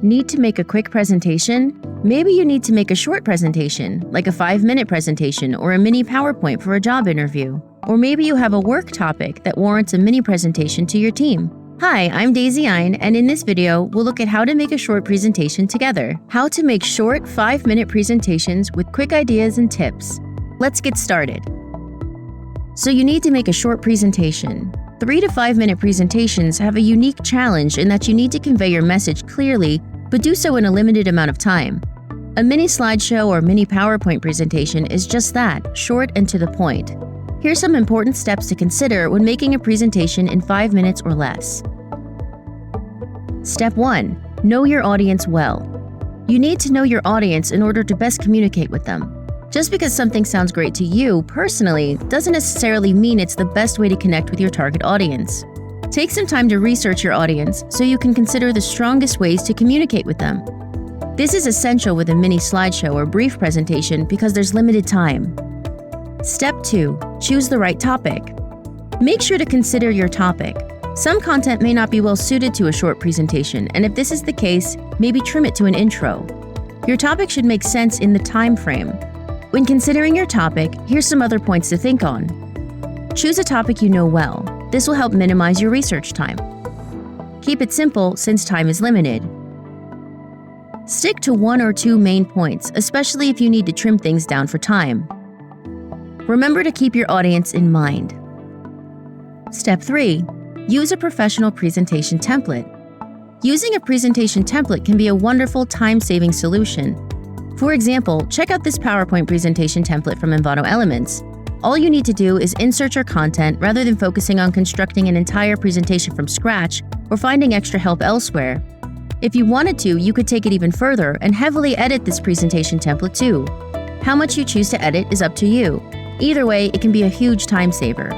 Need to make a quick presentation? Maybe you need to make a short presentation, like a 5-minute presentation or a mini PowerPoint for a job interview. Or maybe you have a work topic that warrants a mini presentation to your team. Hi, I'm Daisy Ein, and in this video, we'll look at how to make a short presentation together. How to make short 5-minute presentations with quick ideas and tips. Let's get started. So you need to make a short presentation. 3 to 5 minute presentations have a unique challenge in that you need to convey your message clearly, but do so in a limited amount of time. A mini slideshow or mini PowerPoint presentation is just that, short and to the point. Here's some important steps to consider when making a presentation in 5 minutes or less. Step 1. Know your audience well. You need to know your audience in order to best communicate with them. Just because something sounds great to you personally doesn't necessarily mean it's the best way to connect with your target audience. Take some time to research your audience so you can consider the strongest ways to communicate with them. This is essential with a mini slideshow or brief presentation because there's limited time. Step 2. Choose the right topic. Make sure to consider your topic. Some content may not be well suited to a short presentation, and if this is the case, maybe trim it to an intro. Your topic should make sense in the time frame. When considering your topic, here's some other points to think on. Choose a topic you know well. This will help minimize your research time. Keep it simple since time is limited. Stick to 1 or 2 main points, especially if you need to trim things down for time. Remember to keep your audience in mind. Step 3. Use a professional presentation template. Using a presentation template can be a wonderful time-saving solution. For example, check out this PowerPoint presentation template from Envato Elements. All you need to do is insert your content rather than focusing on constructing an entire presentation from scratch or finding extra help elsewhere. If you wanted to, you could take it even further and heavily edit this presentation template too. How much you choose to edit is up to you. Either way, it can be a huge time saver.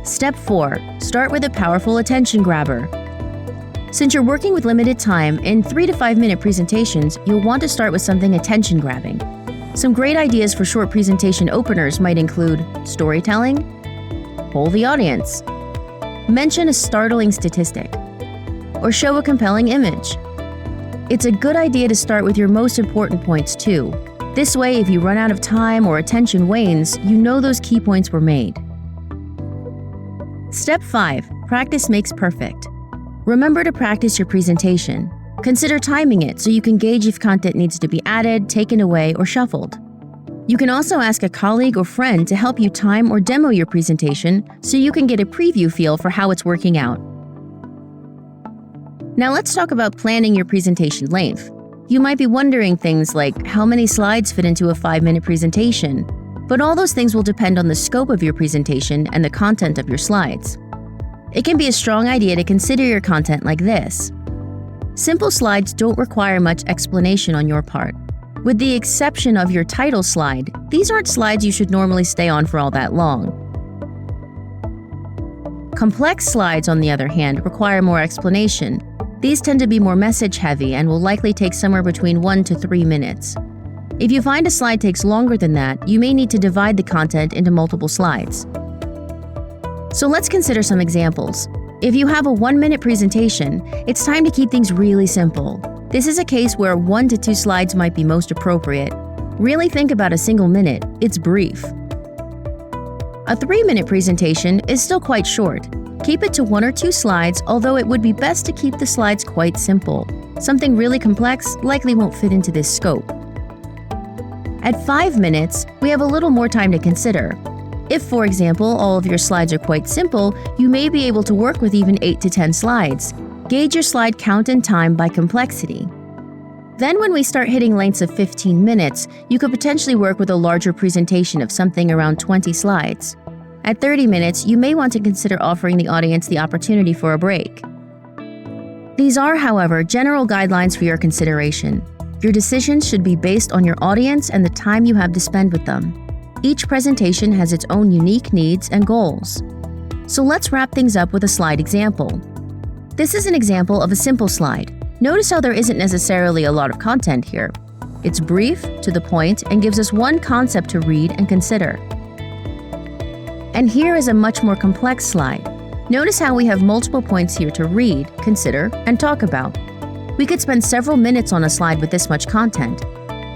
Step 4. Start with a powerful attention grabber. Since you're working with limited time, in 3 to 5 minute presentations, you'll want to start with something attention-grabbing. Some great ideas for short presentation openers might include storytelling, poll the audience, mention a startling statistic, or show a compelling image. It's a good idea to start with your most important points too. This way, if you run out of time or attention wanes, you know those key points were made. Step 5. Practice makes perfect. Remember to practice your presentation. Consider timing it so you can gauge if content needs to be added, taken away, or shuffled. You can also ask a colleague or friend to help you time or demo your presentation so you can get a preview feel for how it's working out. Now let's talk about planning your presentation length. You might be wondering things like how many slides fit into a 5-minute presentation, but all those things will depend on the scope of your presentation and the content of your slides. It can be a strong idea to consider your content like this. Simple slides don't require much explanation on your part. With the exception of your title slide, these aren't slides you should normally stay on for all that long. Complex slides, on the other hand, require more explanation. These tend to be more message-heavy and will likely take somewhere between 1 to 3 minutes. If you find a slide takes longer than that, you may need to divide the content into multiple slides. So let's consider some examples. If you have a 1-minute presentation, it's time to keep things really simple. This is a case where 1 to 2 slides might be most appropriate. Really think about a single minute. It's brief. A 3-minute presentation is still quite short. Keep it to 1 or 2 slides, although it would be best to keep the slides quite simple. Something really complex likely won't fit into this scope. At 5 minutes, we have a little more time to consider. If, for example, all of your slides are quite simple, you may be able to work with even 8 to 10 slides. Gauge your slide count and time by complexity. Then when we start hitting lengths of 15 minutes, you could potentially work with a larger presentation of something around 20 slides. At 30 minutes, you may want to consider offering the audience the opportunity for a break. These are, however, general guidelines for your consideration. Your decisions should be based on your audience and the time you have to spend with them. Each presentation has its own unique needs and goals. So let's wrap things up with a slide example. This is an example of a simple slide. Notice how there isn't necessarily a lot of content here. It's brief, to the point, and gives us one concept to read and consider. And here is a much more complex slide. Notice how we have multiple points here to read, consider, and talk about. We could spend several minutes on a slide with this much content.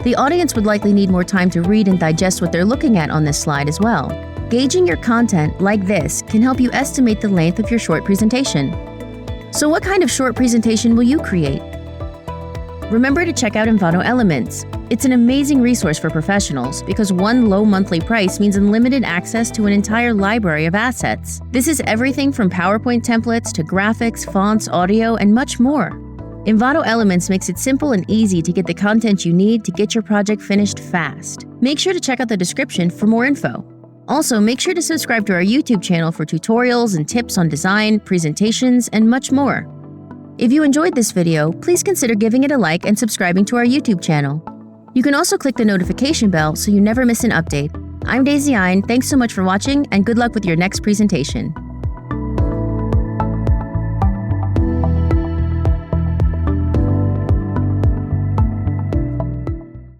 The audience would likely need more time to read and digest what they're looking at on this slide as well. Gauging your content like this can help you estimate the length of your short presentation. So what kind of short presentation will you create? Remember to check out Envato Elements. It's an amazing resource for professionals because one low monthly price means unlimited access to an entire library of assets. This is everything from PowerPoint templates to graphics, fonts, audio, and much more. Envato Elements makes it simple and easy to get the content you need to get your project finished fast. Make sure to check out the description for more info. Also, make sure to subscribe to our YouTube channel for tutorials and tips on design, presentations, and much more. If you enjoyed this video, please consider giving it a like and subscribing to our YouTube channel. You can also click the notification bell so you never miss an update. I'm Daisy Ein, thanks so much for watching, and good luck with your next presentation.